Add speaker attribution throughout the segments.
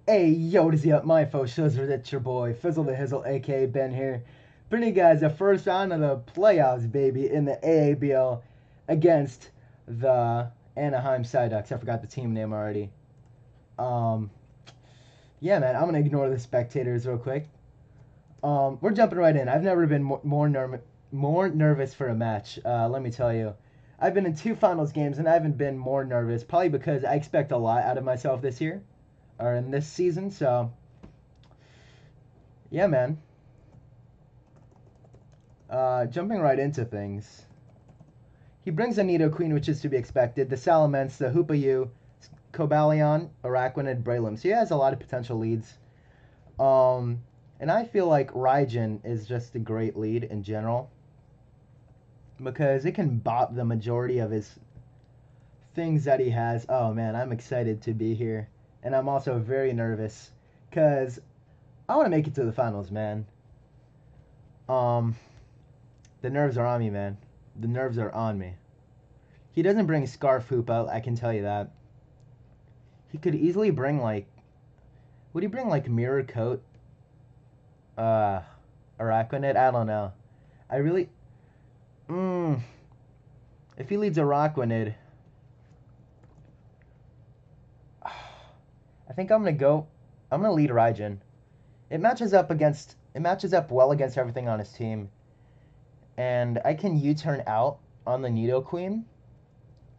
Speaker 1: Hey, yo, what is up, my folks? It's your boy, FizzleTheHizzle, aka Ben here. Bringing you guys the first round of the playoffs, baby, in the AABL against the Anaheim Psyducks. I forgot the team name already. Um, yeah, man, I'm going to ignore the spectators real quick. We're jumping right in. I've never been more nervous for a match, let me tell you. I've been in 2 finals games, and I haven't been more nervous, probably because I expect a lot out of myself this year, or in this season, so... Yeah, man. Jumping right into things. He brings a Nido Queen, which is to be expected. The Salamence, the Hoopayu, Cobalion, Araquanid, Breloom. So he has a lot of potential leads. And I feel like Raijin is just a great lead in general. Because it can bop the majority of his things that he has. Oh man, I'm excited to be here. And I'm also very nervous. Because I want to make it to the finals, man. The nerves are on me, man. The nerves are on me. He doesn't bring Scarf Hoop out, I can tell you that. He could easily bring, like... Would he bring, like, Mirror Coat? Araquanid? I don't know. I really... If he leads Araquanid... I think I'm gonna go... I'm gonna lead Raijin. It matches up well against everything on his team. And I can U-turn out on the Nido Queen,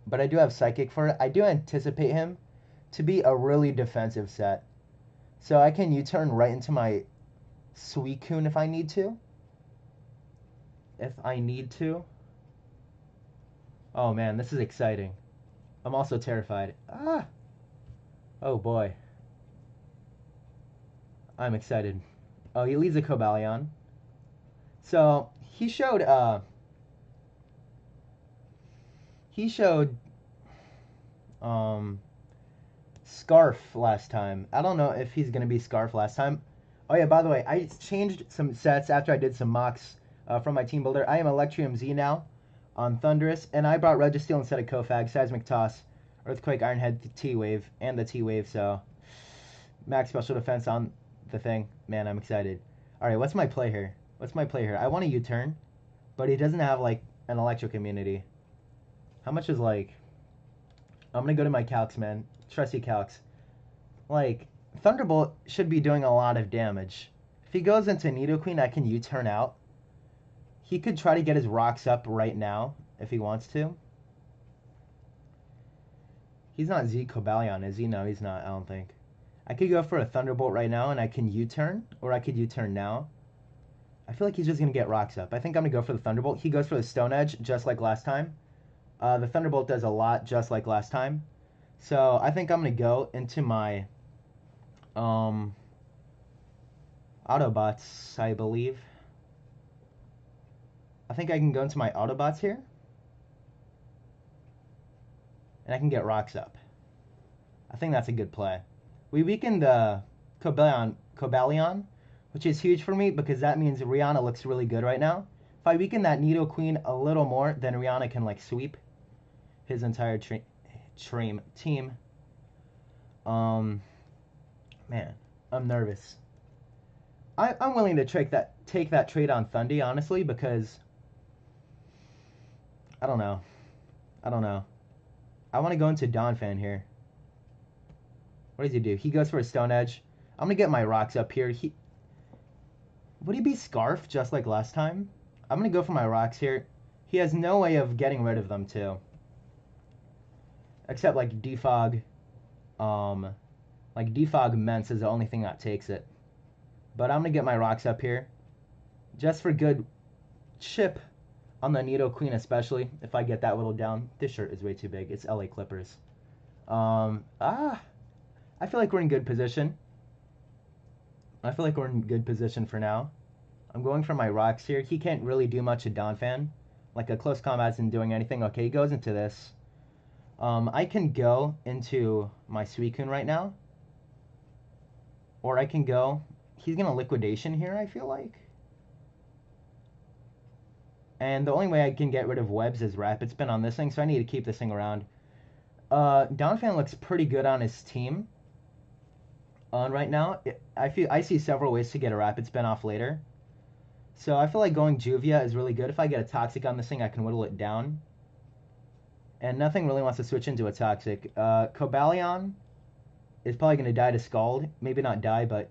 Speaker 1: but I do have Psychic for it. I do anticipate him to be a really defensive set. So I can U-turn right into my Suicune if I need to. Oh man, this is exciting. I'm also terrified. Oh boy. I'm excited. Oh, he leads a Cobalion. So, he showed Scarf last time. I don't know if he's gonna be Scarf last time. Oh yeah, by the way, I changed some sets after I did some mocks from my team builder. I am Electrium Z now on Thundurus, and I brought Registeel instead of Kofag, Seismic Toss, Earthquake, Ironhead, T-Wave, and the T-Wave, so max special defense on the thing. Man, I'm excited. Alright, what's my play here? I want a U-turn, but he doesn't have, like, an electric immunity. How much is, like... I'm gonna go to my calcs, man. Trusty calcs. Like, Thunderbolt should be doing a lot of damage. If he goes into Nidoqueen, I can U-turn out. He could try to get his rocks up right now, if he wants to. He's not Z Cobalion, is he? No, he's not, I don't think. I could go for a Thunderbolt right now, and I can U-turn, or I could U-turn now. I feel like he's just going to get rocks up. I think I'm going to go for the Thunderbolt. He goes for the Stone Edge, just like last time. The Thunderbolt does a lot, just like last time. So I think I'm going to go into my Autobots, I believe. I think I can go into my Autobots here. And I can get rocks up. I think that's a good play. We weakened the Cobalion, which is huge for me because that means Rihanna looks really good right now. If I weaken that Nido Queen a little more, then Rihanna can, like, sweep his entire team. Man, I'm nervous. I'm willing to take that trade on Thundy, honestly, because I don't know. I want to go into Donphan here. What does he do? He goes for a Stone Edge. I'm going to get my rocks up here. Would he be Scarf just like last time? I'm going to go for my rocks here. He has no way of getting rid of them, too. Except, like, Defog. Like, Defog Mence is the only thing that takes it. But I'm going to get my rocks up here. Just for good chip on the Nido Queen, especially. If I get that little down. This shirt is way too big. It's LA Clippers. I feel like we're in good position. For now. I'm going for my rocks here. He can't really do much to Donphan. Like, a close combat isn't doing anything. Okay, he goes into this. I can go into my Suicune right now. Or I can go... He's going to Liquidation here, I feel like. And the only way I can get rid of webs is Rapid Spin on this thing, so I need to keep this thing around. Donphan looks pretty good on his team. on right now. I see several ways to get a rapid spin off later. So I feel like going Juvia is really good. If I get a Toxic on this thing, I can whittle it down. And nothing really wants to switch into a Toxic. Cobalion is probably going to die to Scald. Maybe not die, but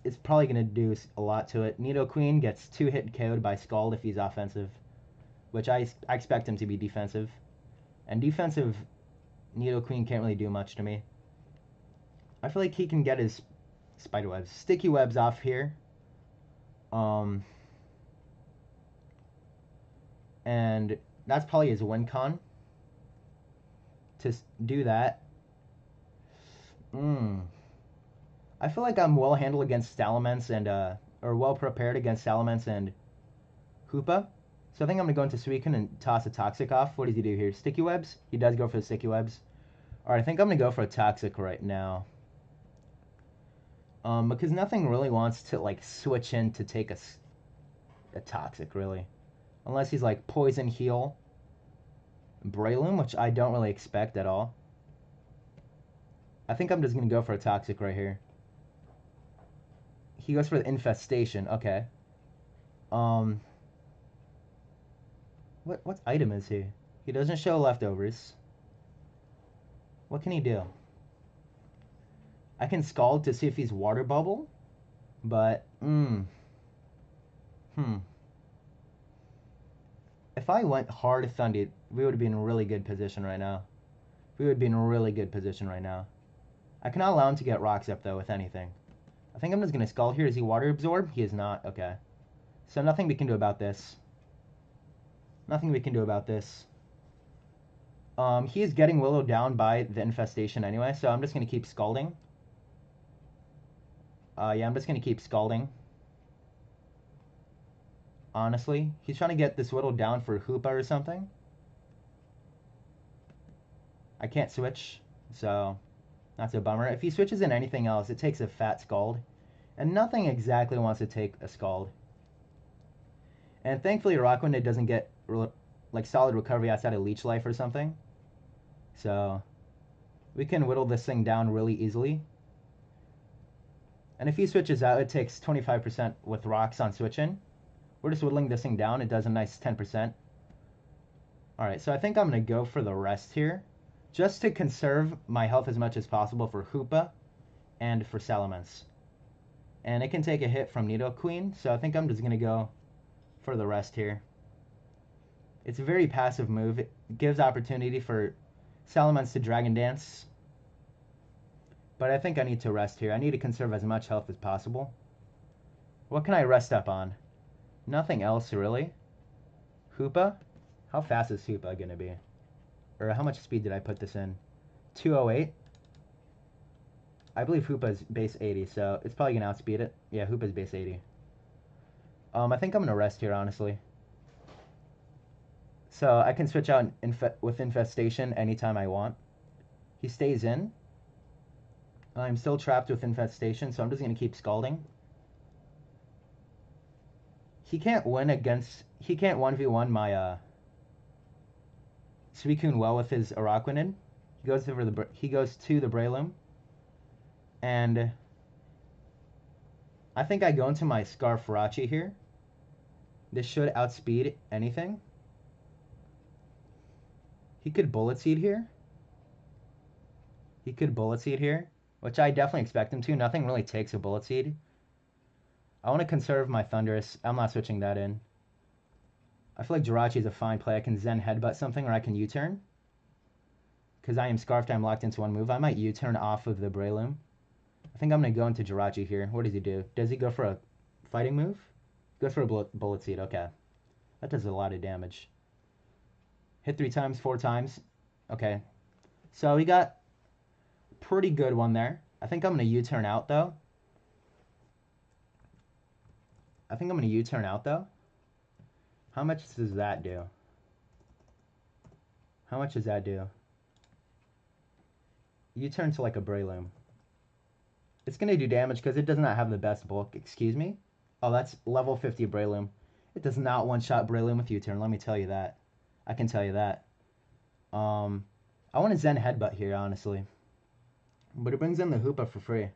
Speaker 1: it's probably going to do a lot to it. Nidoqueen gets 2-hit KO'd by Scald if he's offensive, which I expect him to be defensive. And defensive Nidoqueen can't really do much to me. I feel like he can get his Spiderwebs, Sticky Webs off here. And that's probably his win con. To do that. I feel like I'm well handled against Salamence and or well prepared against Salamence and Hoopa. So I think I'm gonna go into Suicune and toss a Toxic off. What does he do here? Sticky Webs? He does go for the Sticky Webs. Alright, I think I'm gonna go for a Toxic right now. Because nothing really wants to like switch in to take a Toxic really. Unless he's like Poison Heal Breloom, which I don't really expect at all. I think I'm just gonna go for a Toxic right here. He goes for the Infestation. Okay. What item is he? He doesn't show leftovers. What can he do? I can Scald to see if he's Water Bubble, but If I went hard Thunder, we would be in a really good position right now. We would be in a really good position right now. I cannot allow him to get rocks up though with anything. I think I'm just gonna Scald here. Is he Water Absorb? He is not. Okay. So nothing we can do about this. Nothing we can do about this. He is getting Willow down by the Infestation anyway, so I'm just gonna keep Scalding. Yeah, I'm just gonna keep Scalding. Honestly, he's trying to get this Whittle down for Hoopa or something. I can't switch, so that's a bummer. If he switches in anything else, it takes a fat Scald. And nothing exactly wants to take a Scald. And thankfully, Rockwind, it doesn't get like solid recovery outside of Leech Life or something. So we can whittle this thing down really easily. And if he switches out, it takes 25% with rocks on switching. We're just whittling this thing down. It does a nice 10%. Alright, so I think I'm going to go for the rest here. Just to conserve my health as much as possible for Hoopa and for Salamence. And it can take a hit from Nidoqueen, so I think I'm just going to go for the rest here. It's a very passive move. It gives opportunity for Salamence to Dragon Dance. But I think I need to rest here. I need to conserve as much health as possible. What can I rest up on? Nothing else, really. Hoopa? How fast is Hoopa going to be? Or how much speed did I put this in? 208? I believe Hoopa's base 80, so it's probably going to outspeed it. Yeah, Hoopa's base 80. I think I'm going to rest here, honestly. So I can switch out with Infestation anytime I want. He stays in. I'm still trapped with Infestation, so I'm just going to keep Scalding. He can't win against... He can't 1v1 my Suicune well with his Araquanid. He goes to the Breloom. And I think I go into my Scarfarachi here. This should outspeed anything. He could Bullet Seed here. Which I definitely expect him to. Nothing really takes a Bullet Seed. I want to conserve my Thundurus. I'm not switching that in. I feel like Jirachi is a fine play. I can Zen Headbutt something, or I can U-turn. Because I am Scarfed, I'm locked into one move. I might U-turn off of the Breloom. I think I'm going to go into Jirachi here. What does he do? Does he go for a fighting move? Goes for a Bullet Seed. Okay. That does a lot of damage. Hit 3 times, 4 times. Okay. So we got a pretty good one there. I think I'm going to U-turn out, though. How much does that do? U-turn to like a Breloom. It's going to do damage because it does not have the best bulk. Excuse me? Oh, that's level 50 Breloom. It does not one-shot Breloom with U-turn. Let me tell you that. I can tell you that. I want to Zen Headbutt here, honestly. But it brings in the Hoopa for free.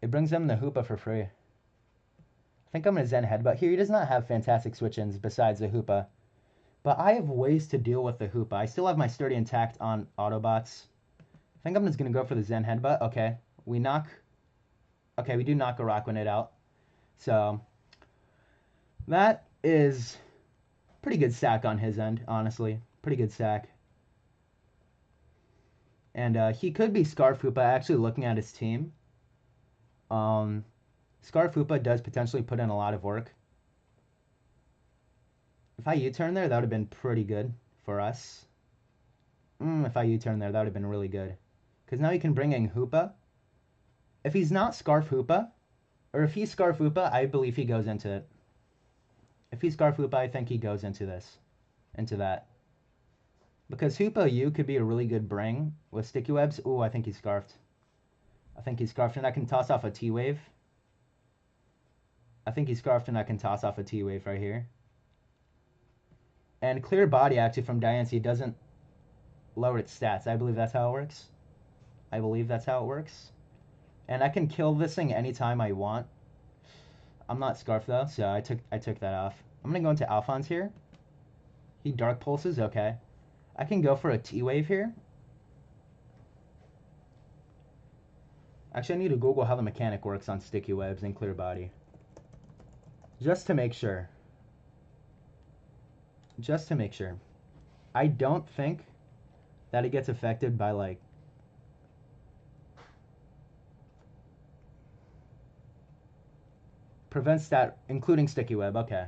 Speaker 1: It brings him the Hoopa for free. I think I'm going to Zen Headbutt. Here, he does not have fantastic switch-ins besides the Hoopa. But I have ways to deal with the Hoopa. I still have my Sturdy intact on Autobots. I think I'm just going to go for the Zen Headbutt. Okay. We knock... Okay, we do knock a Rockwind out. So, that is pretty good stack on his end, honestly. Pretty good stack. And he could be Scarf Hoopa, actually looking at his team. Scarf Hoopa does potentially put in a lot of work. If I U-turn there, that would have been pretty good for us. If I U-turn there, that would have been really good. Because now he can bring in Hoopa. If he's not Scarf Hoopa, or if he's Scarf Hoopa, I believe he goes into it. If he's Scarf Hoopa, I think he goes into this. Into that. Because Hoopa U could be a really good bring with Sticky Webs. Ooh, I think he's Scarfed. I think he's Scarfed, and I can toss off a T-Wave. I think he's Scarfed, and I can toss off a T-Wave right here. And Clear Body, actually, from Diancie doesn't lower its stats. I believe that's how it works. I believe that's how it works. And I can kill this thing anytime I want. I'm not Scarfed, though, so I took that off. I'm going to go into Alphonse here. He Dark Pulses, okay. I can go for a T-Wave here. Actually, I need to Google how the mechanic works on Sticky Webs and Clear Body. Just to make sure. Just to make sure. I don't think that it gets affected by, like... Prevents that, including Sticky Web, okay.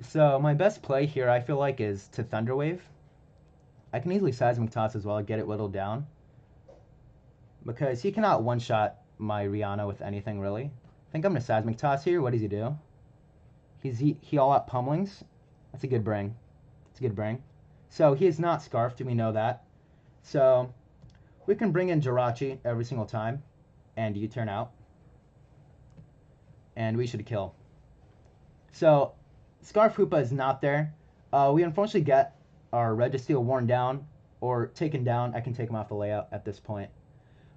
Speaker 1: So, my best play here, I feel like, is to Thunder Wave. I can easily Seismic Toss as well, get it whittled down. Because he cannot one-shot my Rihanna with anything, really. I think I'm going to Seismic Toss here. What does he do? He all-out Pummelings. That's a good bring. It's a good bring. So, he is not Scarfed, we know that. So, we can bring in Jirachi every single time. And U-turn out. And we should kill. So, Scarf Hoopa is not there. We unfortunately get our Registeel worn down or taken down. I can take him off the layout at this point.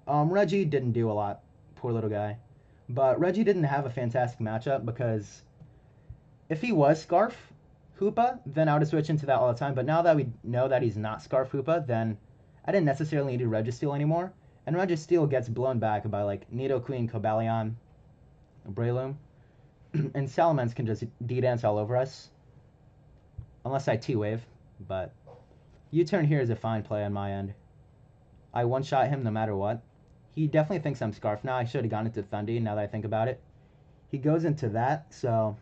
Speaker 1: Reggie didn't do a lot. Poor little guy. But Reggie didn't have a fantastic matchup because if he was Scarf Hoopa, then I would have switched into that all the time. But now that we know that he's not Scarf Hoopa, then I didn't necessarily need Registeel anymore. And Registeel gets blown back by like Nidoqueen, Cobalion, Breloom. And Salamence can just D-dance all over us. Unless I T-Wave. But U-turn here is a fine play on my end. I one-shot him no matter what. He definitely thinks I'm Scarf now. I should have gone into Thundy now that I think about it. He goes into that, so...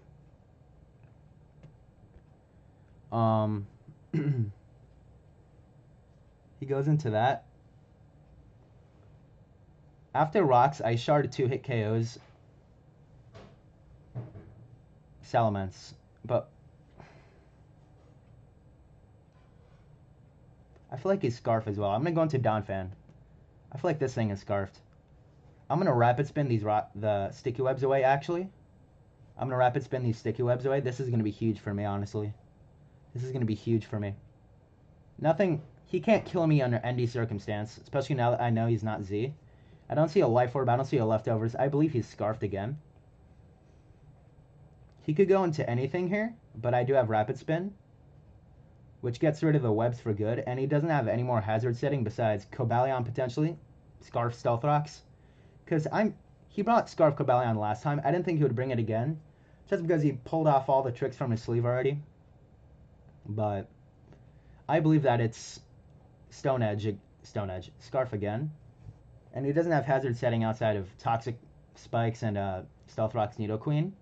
Speaker 1: he goes into that. After Rocks, I shard 2-hit KOs Salamence, but I feel like he's Scarf as well. I'm going to go into Donphan. I feel like this thing is Scarfed. I'm going to Rapid Spin these the Sticky Webs away, actually. I'm going to Rapid Spin these Sticky Webs away. This is going to be huge for me, honestly. This is going to be huge for me. Nothing... He can't kill me under any circumstance, especially now that I know he's not Z. I don't see a Life Orb. I don't see a Leftovers. I believe he's Scarfed again. He could go into anything here, but I do have Rapid Spin, which gets rid of the webs for good, and he doesn't have any more hazard setting besides Cobalion potentially, Scarf Stealth Rocks, because he brought Scarf Cobalion last time. I didn't think he would bring it again, just because he pulled off all the tricks from his sleeve already, but I believe that it's Stone Edge, Scarf again, and he doesn't have hazard setting outside of Toxic Spikes and Stealth Rocks Nidoqueen,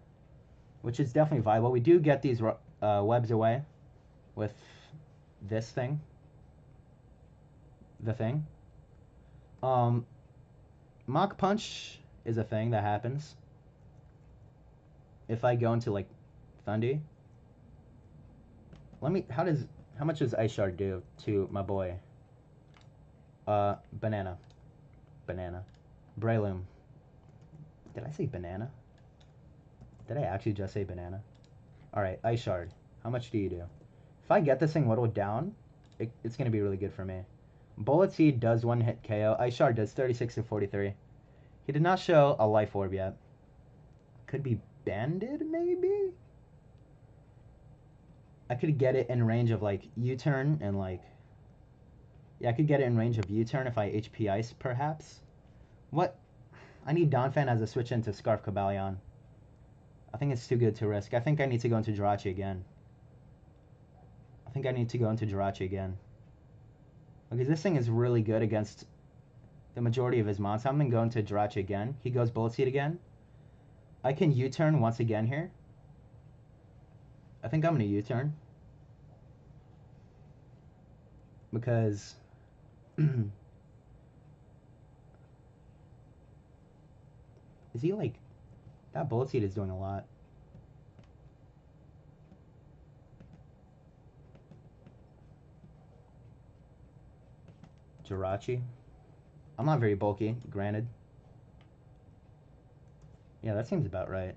Speaker 1: which is definitely viable. We do get these webs away with this thing. The thing. Mach Punch is a thing that happens. If I go into, like, Thundy. How much does Ice Shard do to my boy? Banana. Breloom. Did I say banana? Did I actually just say banana? Alright, Ice Shard. How much do you do? If I get this thing whittled down, it's going to be really good for me. Bullet Seed does one-hit KO. Ice Shard does 36 to 43. He did not show a life orb yet. Could be banded, maybe? I could get it in range of, like, U-turn and, like... Yeah, I could get it in range of U-turn if I HP Ice, perhaps. What? I need Donphan as a switch into Scarf Cobalion. I think it's too good to risk. I think I need to go into Jirachi again. Because this thing is really good against the majority of his mons. I'm going to go into Jirachi again. He goes Bullet Seed again. I can U-turn once again here. I think I'm going to U-turn. Because... is he like... That Bullet Seed is doing a lot. Jirachi. I'm not very bulky, granted. Yeah, that seems about right.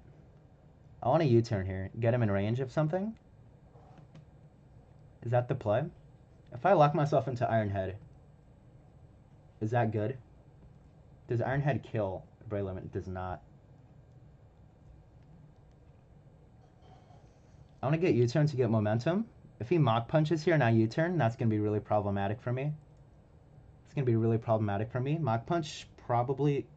Speaker 1: I want a U-turn here. Get him in range of something. Is that the play? If I lock myself into Iron Head, is that good? Does Iron Head kill Breloom? It does not. I want to get U-turn to get momentum. If he Mach Punches here and I U-turn, that's going to be really problematic for me. Mach Punch probably...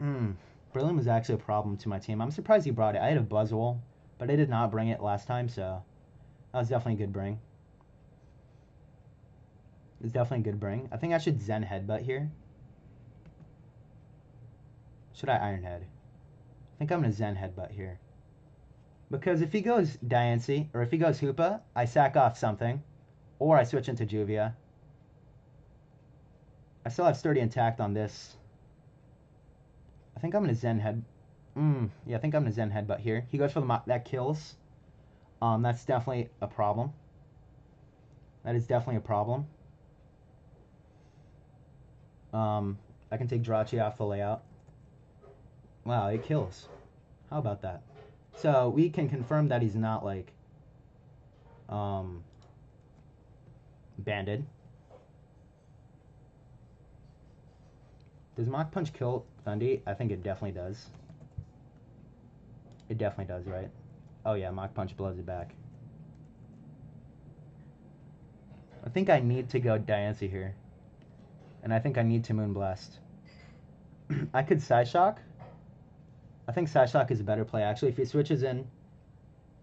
Speaker 1: Breloom is actually a problem to my team. I'm surprised he brought it. I had a Buzzwole, but I did not bring it last time, so that was definitely a good bring. I think I should Zen Headbutt here. Should I Iron Head? I think I'm going to Zen Headbutt here. Because if he goes Diancie, or if he goes Hoopa, I sack off something. Or I switch into Juvia. I still have Sturdy intact on this. I think I'm going to Zen Head... yeah, I think I'm going to Zen Headbutt here. He goes for the... That kills. That's definitely a problem. That is definitely a problem. I can take Jirachi off the layout. Wow, it kills. How about that? So we can confirm that he's not like banded. Does Mach Punch kill Thundy? I think it definitely does. It definitely does, right? Oh yeah, Mach Punch blows it back. I think I need to go Diancie here. And I think I need to Moonblast. I could Psyshock. I think Psyshock is a better play, actually. If he switches in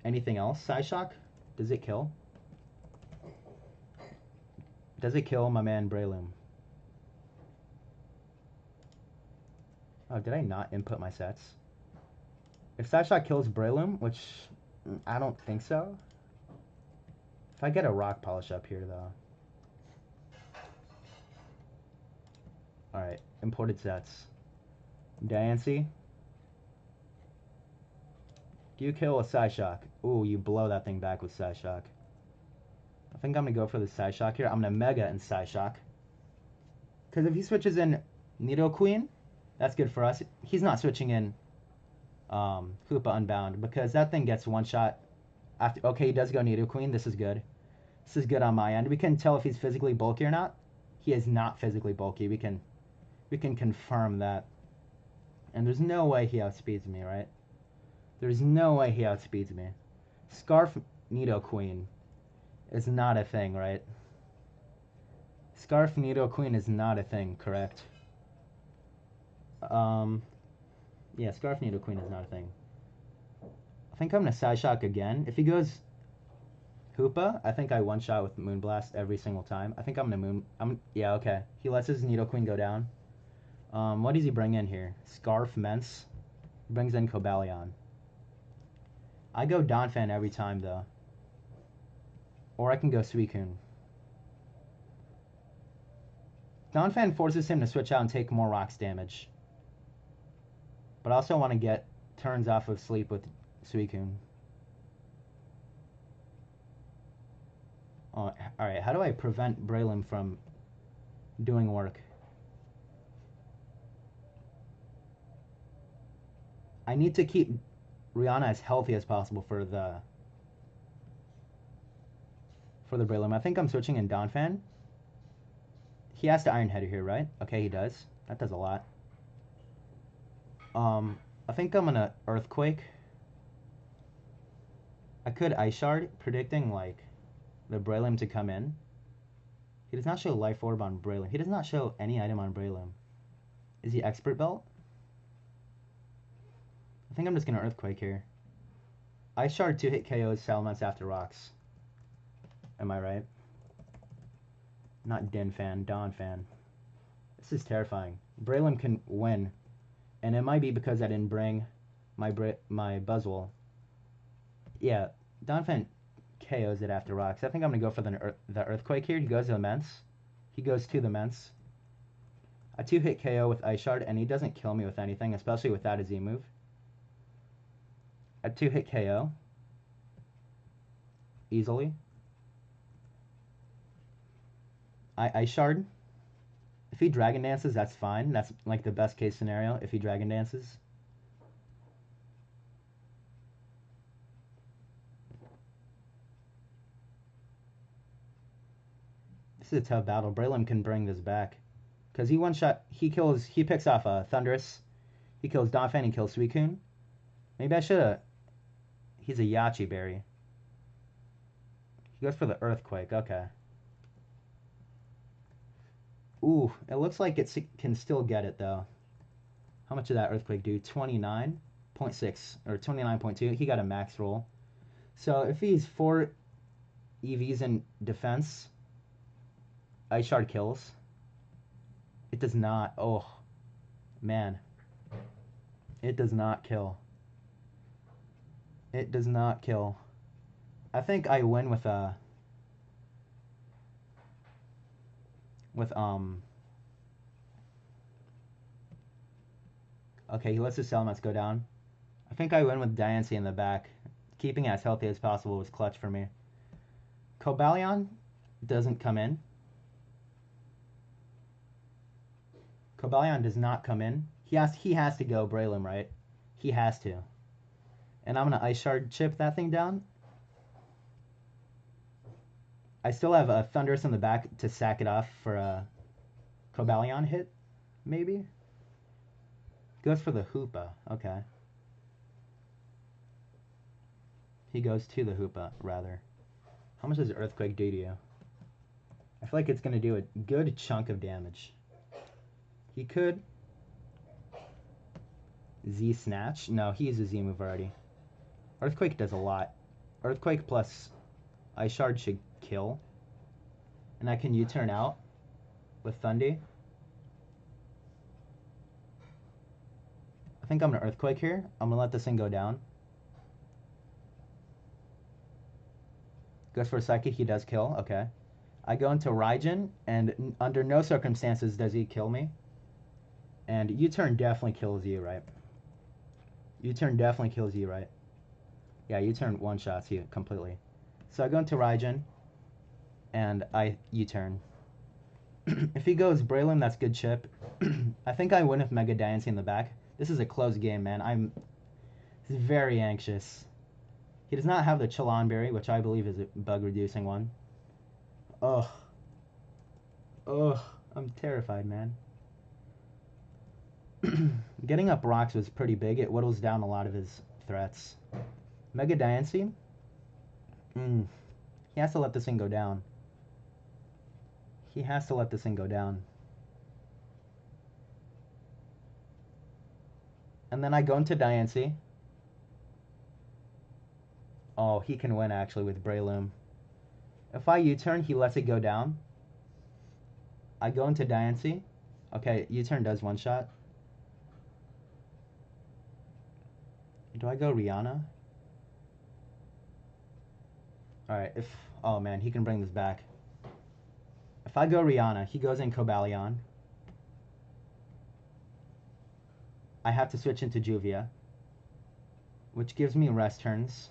Speaker 1: anything else, Psyshock, does it kill? Does it kill my man Breloom? Oh, did I not input my sets? If Psyshock kills Breloom, which I don't think so. If I get a Rock Polish up here, though. Alright, imported sets. Diancie. Do you kill a Psyshock? Ooh, you blow that thing back with Psyshock. I think I'm going to go for the Psyshock here. I'm going to Mega and Psyshock. Because if he switches in Nidoqueen, that's good for us. He's not switching in Hoopa Unbound because that thing gets one shot. After. Okay, he does go Nidoqueen. This is good. This is good on my end. We can tell if he's physically bulky or not. He is not physically bulky. We can confirm that. And there's no way he outspeeds me, right? There's no way he outspeeds me. Scarf Nidoqueen is not a thing, right? Scarf Nidoqueen is not a thing, correct? Yeah, Scarf Nidoqueen is not a thing. I think I'm going to Psyshock again. If he goes Hoopa, I think I one-shot with Moonblast every single time. I think I'm going to yeah, okay. He lets his Nidoqueen go down. What does he bring in here? Scarf Mence. He brings in Cobalion. I go Donphan every time, though. Or I can go Suicune. Donphan forces him to switch out and take more rocks damage. But I also want to get turns off of sleep with Suicune. Oh, alright, how do I prevent Breloom from doing work? I need to keep Rihanna as healthy as possible for the Breloom. I think I'm switching in Donphan. He has to Iron Head here, right? Okay, he does. That does a lot. I think I'm gonna Earthquake. I could Ice Shard, predicting like the Breloom to come in. He does not show Life Orb on Breloom. He does not show any item on Breloom. Is he Expert Belt? I think I'm just gonna Earthquake here. Ice Shard 2-hit KOs Salamence after rocks. Am I right? Not Din fan, Don fan. This is terrifying. Breloom can win. And it might be because I didn't bring my Buzzwole. Yeah, Don fan KOs it after rocks. I think I'm going to go for the Earthquake here. He goes to the Mence. He goes to the Mence. A 2-hit KO with Ice Shard, and he doesn't kill me with anything, especially without a Z move. A 2-hit KO. Easily. Ice Shard. If he Dragon Dances, that's fine. That's like the best case scenario if he Dragon Dances. This is a tough battle. Breloom can bring this back. Because he one-shot, he picks off a Thundurus. He kills Donphan and kills Suicune. Maybe I should have... He's a Yachi Berry. He goes for the Earthquake, okay. Ooh, it looks like it can still get it, though. How much did that Earthquake do? 29.6, or 29.2. He got a max roll. So if he's 4 EVs in defense, Ice Shard kills. It does not. Oh, man. It does not kill. It does not kill. I think I win with okay, he lets his Salamence go down. I think I win with Diancie in the back. Keeping it as healthy as possible was clutch for me. Cobalion doesn't come in. Cobalion does not come in. He has to go Breloom, right? He has to. And I'm going to Ice Shard chip that thing down. I still have a Thundurus in the back to sack it off for a Cobalion hit, maybe? Goes for the Hoopa, okay. He goes to the Hoopa, rather. How much does Earthquake do to you? I feel like it's going to do a good chunk of damage. He could Z Snatch. No, he uses Z move already. Earthquake does a lot. Earthquake plus Ice Shard should kill. And I can U-turn out with Thundy. I think I'm going to Earthquake here. I'm going to let this thing go down. Goes for a Psychic. He does kill. Okay. I go into Raijin, and under no circumstances does he kill me. And U-turn definitely kills you, right? U-turn definitely kills you, right? Yeah, U-turn one-shots you completely. So I go into Raijin, and I U-turn. If he goes Breloom, that's good chip. I think I win with Mega Diancie in the back. This is a close game, man. I'm very anxious. He does not have the Chalon Berry, which I believe is a bug-reducing one. Ugh. Ugh. I'm terrified, man. Getting up rocks was pretty big. It whittles down a lot of his threats. Mega Diancie? He has to let this thing go down. He has to let this thing go down. And then I go into Diancie. Oh, he can win, actually, with Breloom. If I U-turn, he lets it go down. I go into Diancie. Okay, U-turn does one shot. Do I go Rihanna? Alright, oh man, he can bring this back. If I go Rihanna, he goes in Cobalion. I have to switch into Juvia, which gives me rest turns.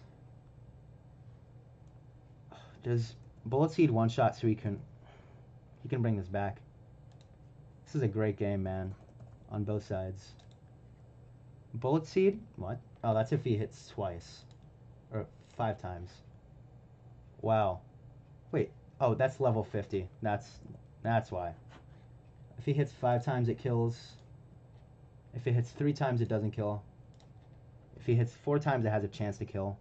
Speaker 1: Does Bullet Seed one-shot so he can bring this back? This is a great game, man, on both sides. Bullet Seed? What? Oh, that's if he hits twice. Or 5 times. Wow. Wait. Oh, that's level 50. That's why. If he hits 5 times, it kills. If If it hits 3 times, it doesn't kill. If he hits 4 times, it has a chance to kill.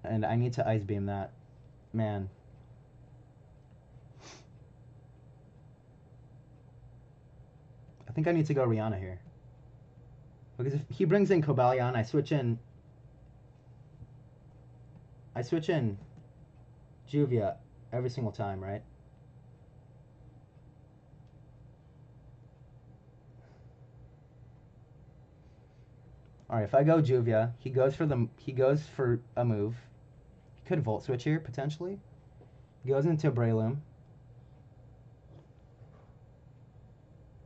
Speaker 1: And I need to Ice Beam that. Man. I think I need to go Rihanna here. Because if he brings in Cobalion, I switch in Juvia every single time, right? Alright, if I go Juvia, he goes for a move. He could Volt Switch here, potentially. He goes into Breloom.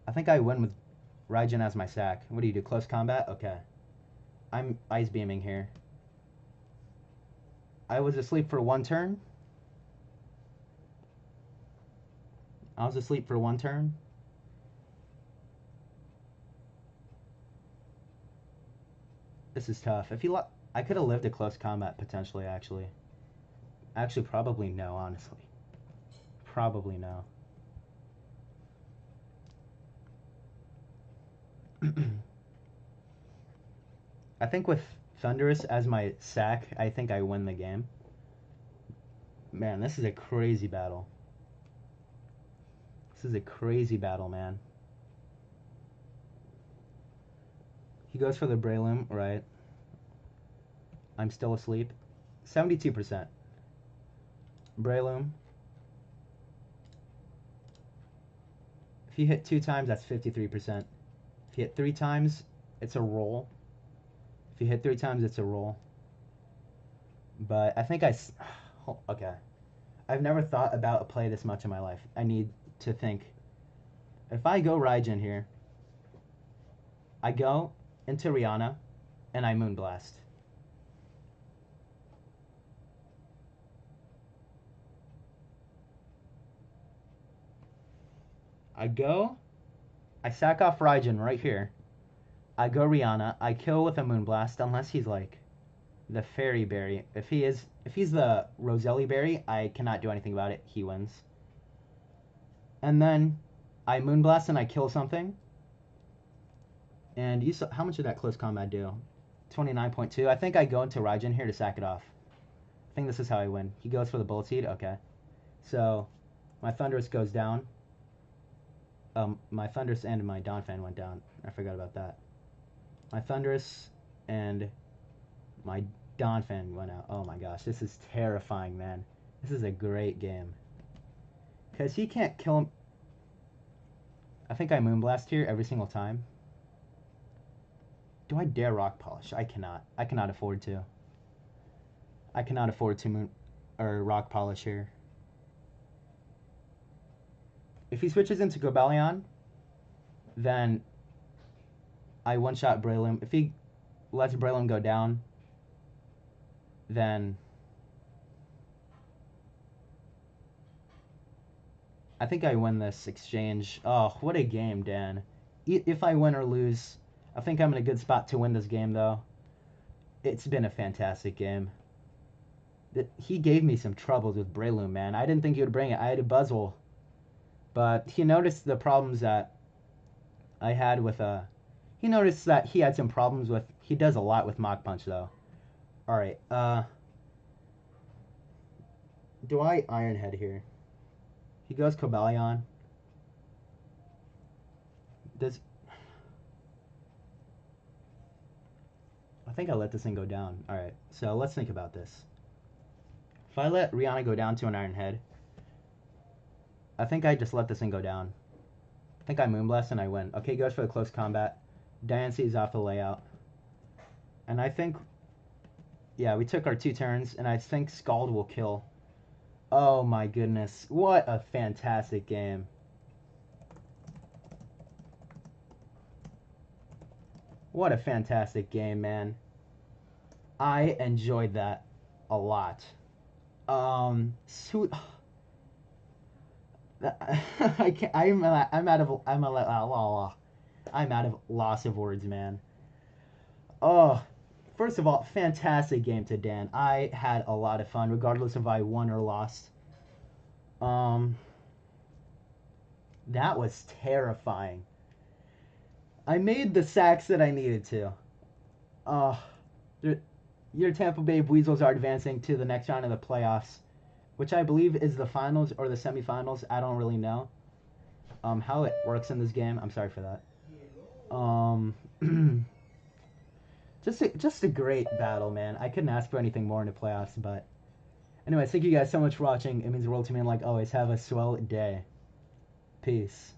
Speaker 1: I think I win with Raijin as my sack. What do you do? Close combat? Okay. I'm Ice Beaming here. I was asleep for 1 turn. This is tough. If he I could have lived a close combat potentially, actually. Actually, probably no, honestly. Probably no. I think with Thundurus as my sack, I think I win the game. Man, this is a crazy battle. This is a crazy battle, man. He goes for the Breloom, right? I'm still asleep. 72%. Breloom. If you hit 2 times, that's 53%. If you hit 3 times, it's a roll. If you hit 3 times, it's a roll. But I think okay. I've never thought about a play this much in my life. I need to think. If I go Raijin here, I go into Rihanna, and I Moonblast. I sack off Raijin right here. I go Rihanna. I kill with a Moonblast, unless he's like the Fairy Berry. If he's the Roselli Berry, I cannot do anything about it. He wins. And then I Moonblast and I kill something. And you saw, how much did that close combat do? 29.2. I think I go into Raijin here to sack it off. I think this is how I win. He goes for the Bullet Seed. Okay. So my Thundurus goes down. My Thundurus and my Donphan went down. I forgot about that. My Thundurus and my Donphan went out. Oh my gosh, this is terrifying, man. This is a great game. Because he can't kill him. I think I Moonblast here every single time. Do I dare Rock Polish? I cannot. I cannot afford to. I cannot afford to Rock Polish here. If he switches into Cobalion, then I one-shot Breloom. If he lets Breloom go down, then I think I win this exchange. Oh, what a game, Dan. If I win or lose, I think I'm in a good spot to win this game, though. It's been a fantastic game. He gave me some troubles with Breloom, man. I didn't think he would bring it. I had a Buzzwole. But he noticed the problems that I had with he noticed that he had some problems with. He does a lot with Mach Punch, though. Alright, do I Iron Head here? He goes Cobalion. I think I let this thing go down. Alright, so let's think about this. If I let Rihanna go down to an Iron Head, I think I just let this thing go down. I think I Moonblast and I win. Okay, goes for the close combat. Diancie is off the layout. And I think, yeah, we took our 2 turns, and I think Scald will kill. Oh my goodness. What a fantastic game. What a fantastic game, man. I enjoyed that a lot. I'm out of loss of words, man. Oh, first of all, fantastic game to Dan. I had a lot of fun, regardless if I won or lost. That was terrifying. I made the sacks that I needed to. Your, your Tampa Bay Weasels are advancing to the next round of the playoffs, which I believe is the finals or the semifinals. I don't really know how it works in this game. I'm sorry for that. Just a great battle, man. I couldn't ask for anything more in the playoffs, but anyways, thank you guys so much for watching. It means the world to me, and like always, have a swell day. Peace.